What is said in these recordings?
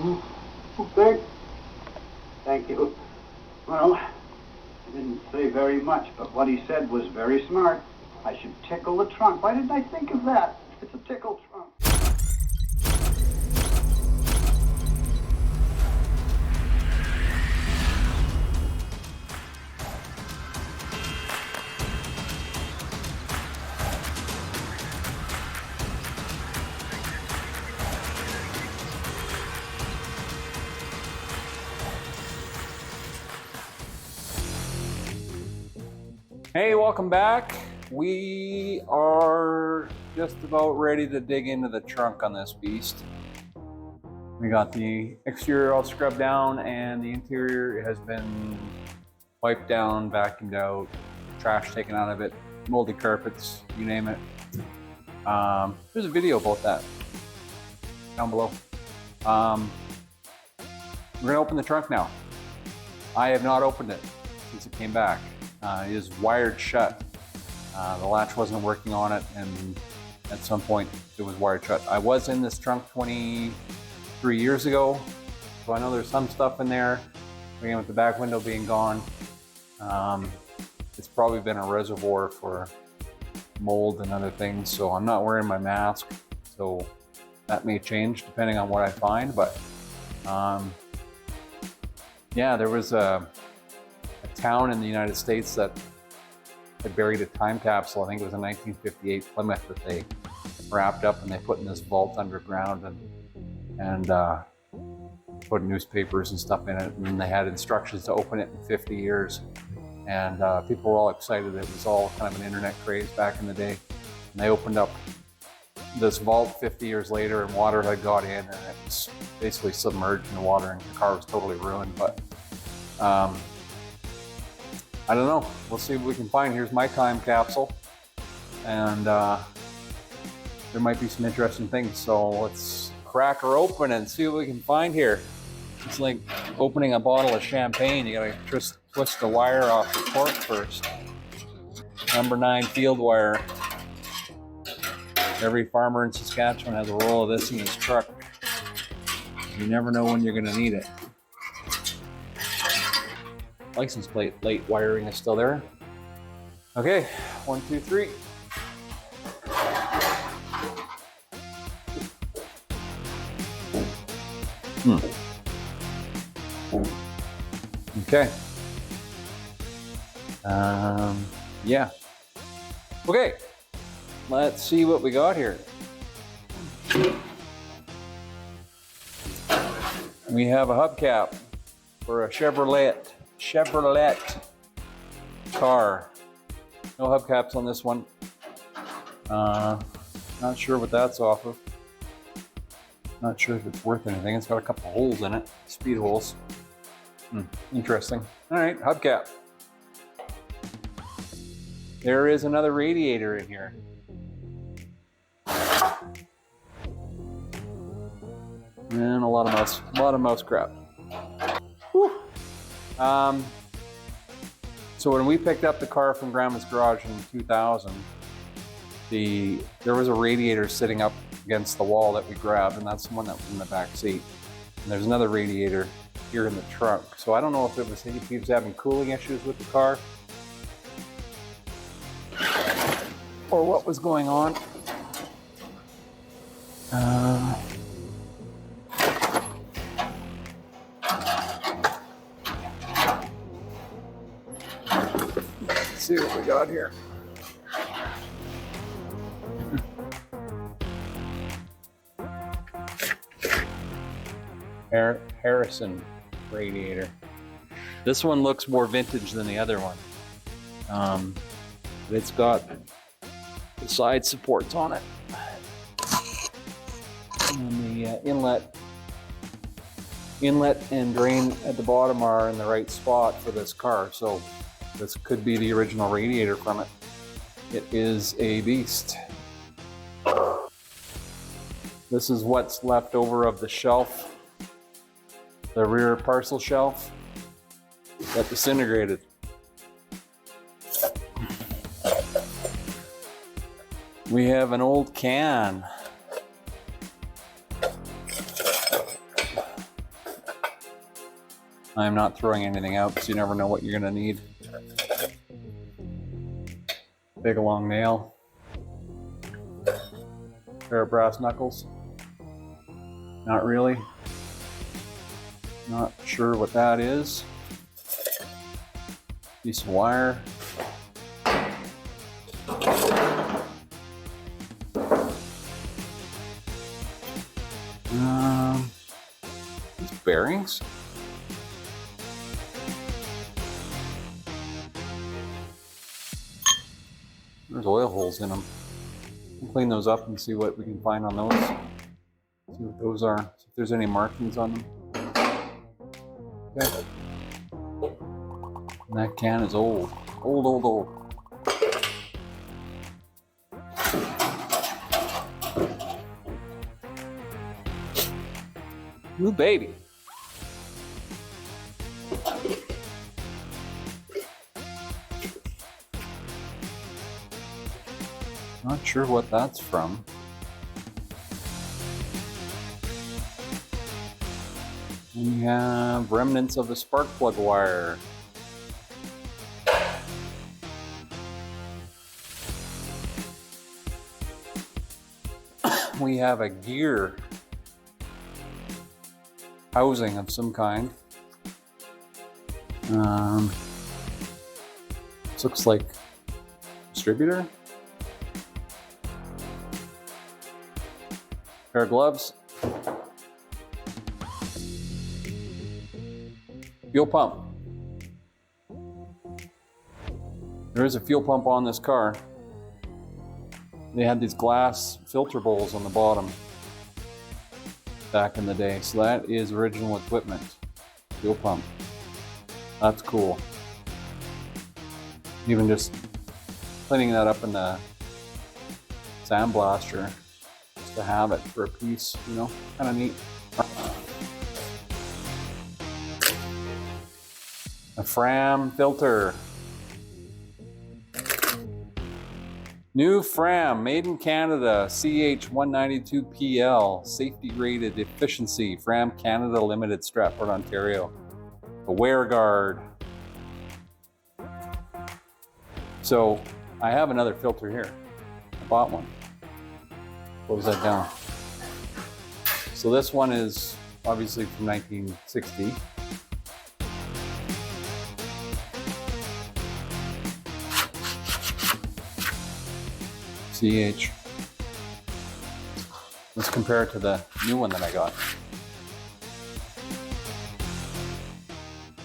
Okay. Thank you. Well, he didn't say very much, but what he said was very smart. I should tickle the trunk. Why didn't I think of that? It's a tickle trunk. Hey, welcome back. We are just about ready to dig into the trunk on this beast. We got the exterior all scrubbed down and the interior has been wiped down, vacuumed out, trash taken out of it, moldy carpets, you name it. There's a video about that down below. We're gonna open the trunk now. I have not opened it since it came back. It is wired shut. The latch wasn't working on it, and at some point it was wired shut. I was in this trunk 23 years ago, so I know there's some stuff in there. Again, with the back window being gone, it's probably been a reservoir for mold and other things, so I'm not wearing my mask, so that may change depending on what I find. But yeah, there was a town in the United States that had buried a time capsule. I think it was a 1958 Plymouth that they wrapped up and they put in this vault underground and put newspapers and stuff in it, and then they had instructions to open it in 50 years. And people were all excited. It was all kind of an internet craze back in the day. And they opened up this vault 50 years later, and water had got in and it was basically submerged in the water, and the car was totally ruined. But I don't know. We'll see what we can find. Here's my time capsule, and there might be some interesting things. So let's crack her open and see what we can find here. It's like opening a bottle of champagne. You gotta twist the wire off the cork first. Number 9 field wire. Every farmer in Saskatchewan has a roll of this in his truck. You never know when you're gonna need it. License plate late wiring is still there. Okay, 1, 2, 3. Okay. Yeah. Okay. Let's see what we got here. We have a hubcap for a Chevrolet car. No hubcaps on this one. Not sure what that's off of. Not sure if it's worth anything. It's got a couple holes in it, speed holes. Interesting. All right, hubcap. There is another radiator in here. And a lot of mouse crap. Whew. So when we picked up the car from Grandma's garage in 2000, there was a radiator sitting up against the wall that we grabbed, and that's the one that was in the back seat. And there's another radiator here in the trunk. So I don't know if he was having cooling issues with the car or what was going on. Let's see what we got here. Harrison radiator. This one looks more vintage than the other one. It's got the side supports on it. And the inlet and drain at the bottom are in the right spot for this car. So this could be the original radiator from it. It is a beast. This is what's left over of the shelf. The rear parcel shelf that disintegrated. We have an old can. I'm not throwing anything out because you never know what you're gonna need. Big long nail. Pair of brass knuckles. Not really. Not sure what that is. Piece of wire. These bearings. There's oil holes in them. We'll clean those up and see what we can find on those. See what those are. See if there's any markings on them. Okay. And that can is old. Old. New baby. Not sure what that's from. We have remnants of a spark plug wire. We have a gear housing of some kind. This looks like distributor. Pair of gloves. Fuel pump. There is a fuel pump on this car. They had these glass filter bowls on the bottom back in the day. So that is original equipment. Fuel pump. That's cool. Even just cleaning that up in the sandblaster just to have it for a piece, you know, kind of neat. A Fram filter. New Fram, made in Canada, CH192PL, safety rated efficiency, Fram Canada Limited, Stratford, Ontario. A wear guard. So I have another filter here. I bought one. Close that down. So this one is obviously from 1960. CH. Let's compare it to the new one that I got.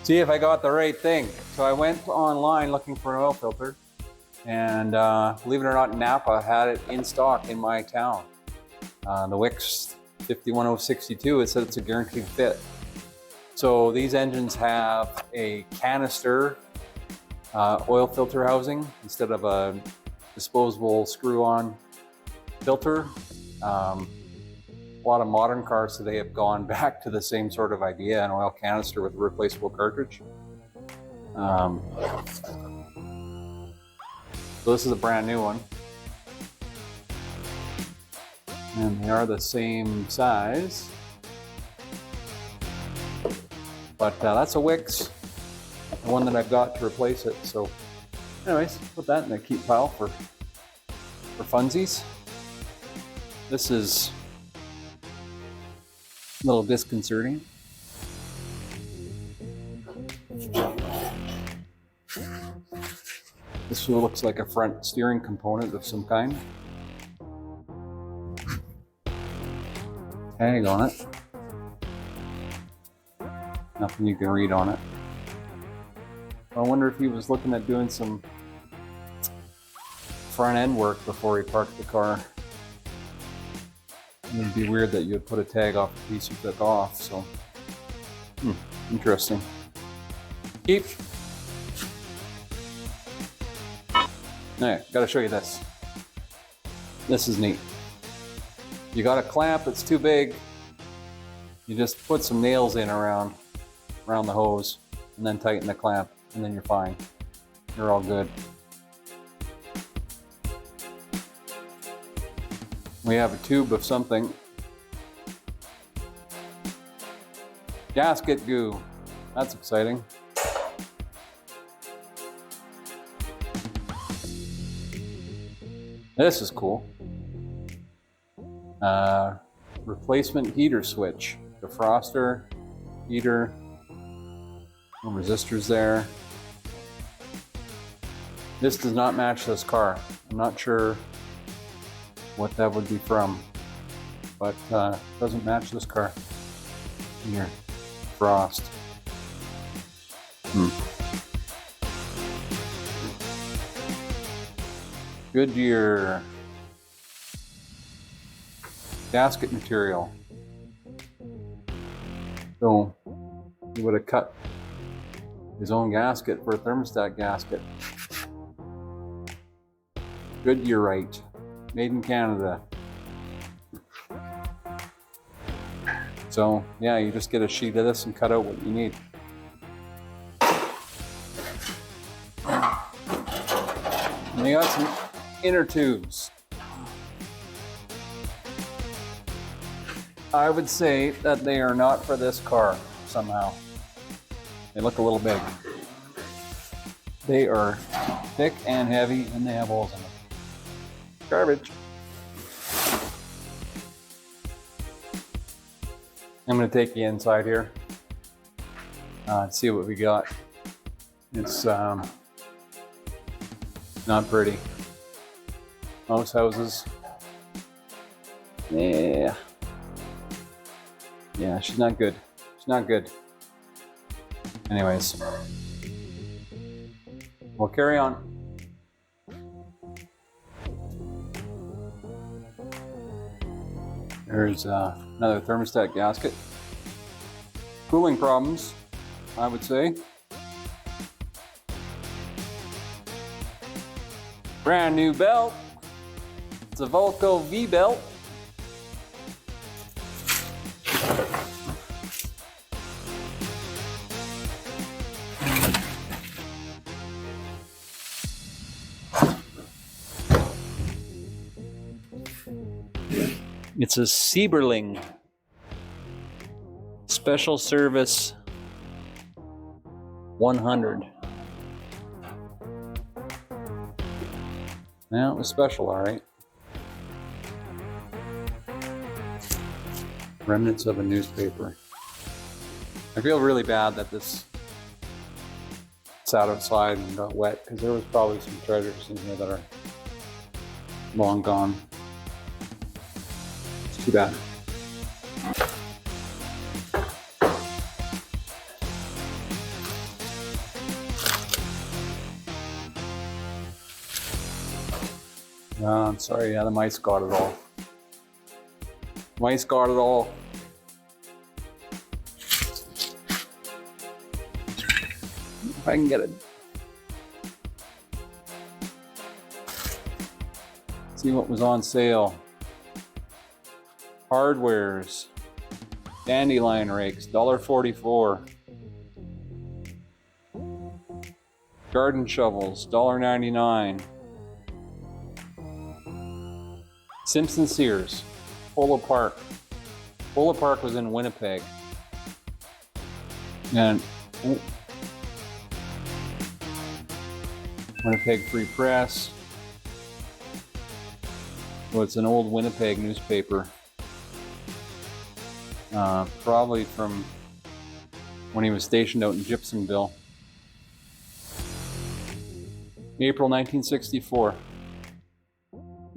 See if I got the right thing. So I went online looking for an oil filter, and believe it or not, Napa had it in stock in my town. The Wix 51062, it said it's a guaranteed fit. So these engines have a canister oil filter housing instead of a disposable screw-on filter. A lot of modern cars today have gone back to the same sort of idea, an oil canister with a replaceable cartridge. So this is a brand new one. And they are the same size. But that's a Wix, the one that I've got to replace it. So anyways, put that in the keep pile for funsies. This is a little disconcerting. This looks like a front steering component of some kind. Tag on it. Nothing you can read on it. I wonder if he was looking at doing some front end work before he parked the car. It would be weird that you would put a tag off the piece you took off, so interesting. Keep. Alright, gotta show you this. This is neat. You got a clamp that's too big, you just put some nails in around the hose and then tighten the clamp, and then you're fine. You're all good. We have a tube of something. Gasket goo. That's exciting. This is cool. Replacement heater switch. Defroster, heater, no resistors there. This does not match this car. I'm not sure what that would be from, but doesn't match this car. Here, frost. Goodyear gasket material. So he would have cut his own gasket for a thermostat gasket. Goodyearite, made in Canada. So yeah, you just get a sheet of this and cut out what you need. And you got some inner tubes. I would say that they are not for this car somehow. They look a little big. They are thick and heavy, and they have holes in them. Garbage. I'm going to take you inside here and see what we got. It's not pretty. Most houses. Yeah, she's not good. She's not good. Anyways, we'll carry on. There's another thermostat gasket. Cooling problems, I would say. Brand new belt. It's a Volco V belt. It's a Sieberling Special Service 100. Now it was special, all right. Remnants of a newspaper. I feel really bad that this sat outside and got wet, because there was probably some treasures in here that are long gone. It's too bad. I'm sorry, yeah, the mice got it all. Mice got it all. If I can get it. See what was on sale. Hardwares. Dandelion rakes, $1.44. Garden shovels, $1.99. Simpson Sears, Polo Park. Polo Park was in Winnipeg. And Winnipeg Free Press. Well, it's an old Winnipeg newspaper. Probably from when he was stationed out in Gibsonville. April 1964.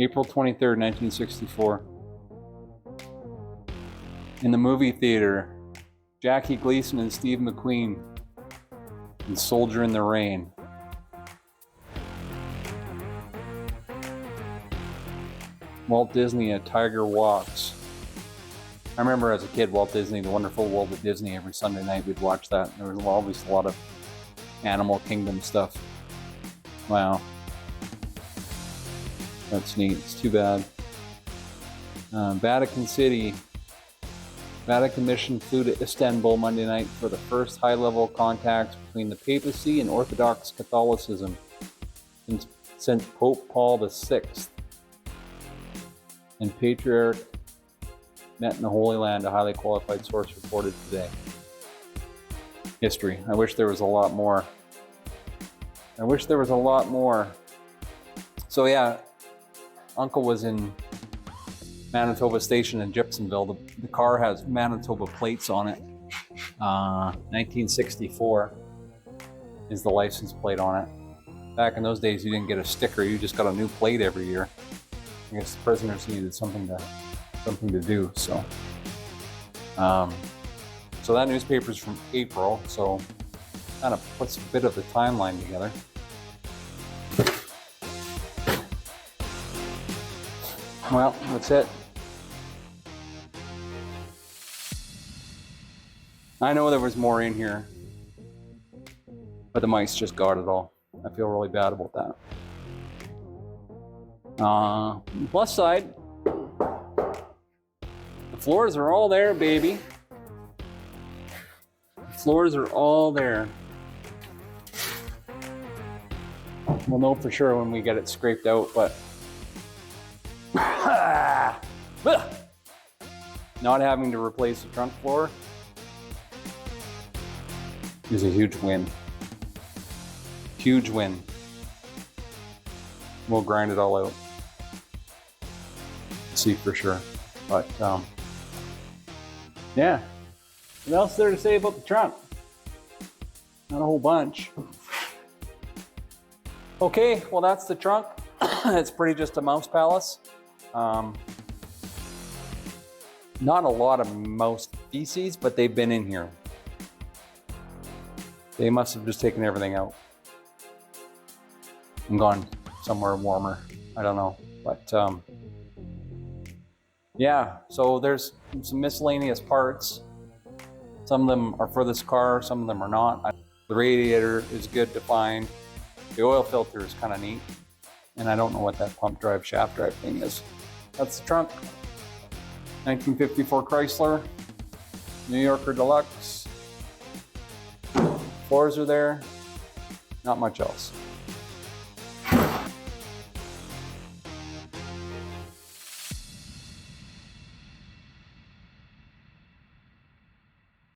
April 23rd, 1964. In the movie theater, Jackie Gleason and Steve McQueen in Soldier in the Rain. Walt Disney at Tiger Walks. I remember as a kid, Walt Disney, The Wonderful World of Disney, every Sunday night we'd watch that. There was always a lot of Animal Kingdom stuff. Wow. That's neat. It's too bad. Vatican City. Vatican mission flew to Istanbul Monday night for the first high-level contacts between the papacy and Orthodox Catholicism since Pope Paul VI and Patriarch met in the Holy Land, a highly qualified source reported today. history. I wish there was a lot more. I wish there was a lot more. So yeah, Uncle was in Manitoba Station in Gypsumville. The car has Manitoba plates on it. 1964 is the license plate on it. Back in those days, you didn't get a sticker. You just got a new plate every year. I guess the prisoners needed something to do. So, so that newspaper's from April. So, kind of puts a bit of the timeline together. Well, that's it. I know there was more in here, but the mice just got it all. I feel really bad about that. Plus side, the floors are all there, baby. The floors are all there. We'll know for sure when we get it scraped out, but not having to replace the trunk floor is a huge win. Huge win. We'll grind it all out. See for sure. But yeah. What else is there to say about the trunk? Not a whole bunch. Okay, well that's the trunk. It's pretty just a mouse palace. Not a lot of mouse feces, but they've been in here. They must have just taken everything out and gone somewhere warmer. I don't know, but yeah, so there's some miscellaneous parts. Some of them are for this car, some of them are not. The radiator is good to find. The oil filter is kind of neat. And I don't know what that pump drive, shaft drive thing is. That's the trunk. 1954 Chrysler, New Yorker Deluxe. Floors are there, not much else.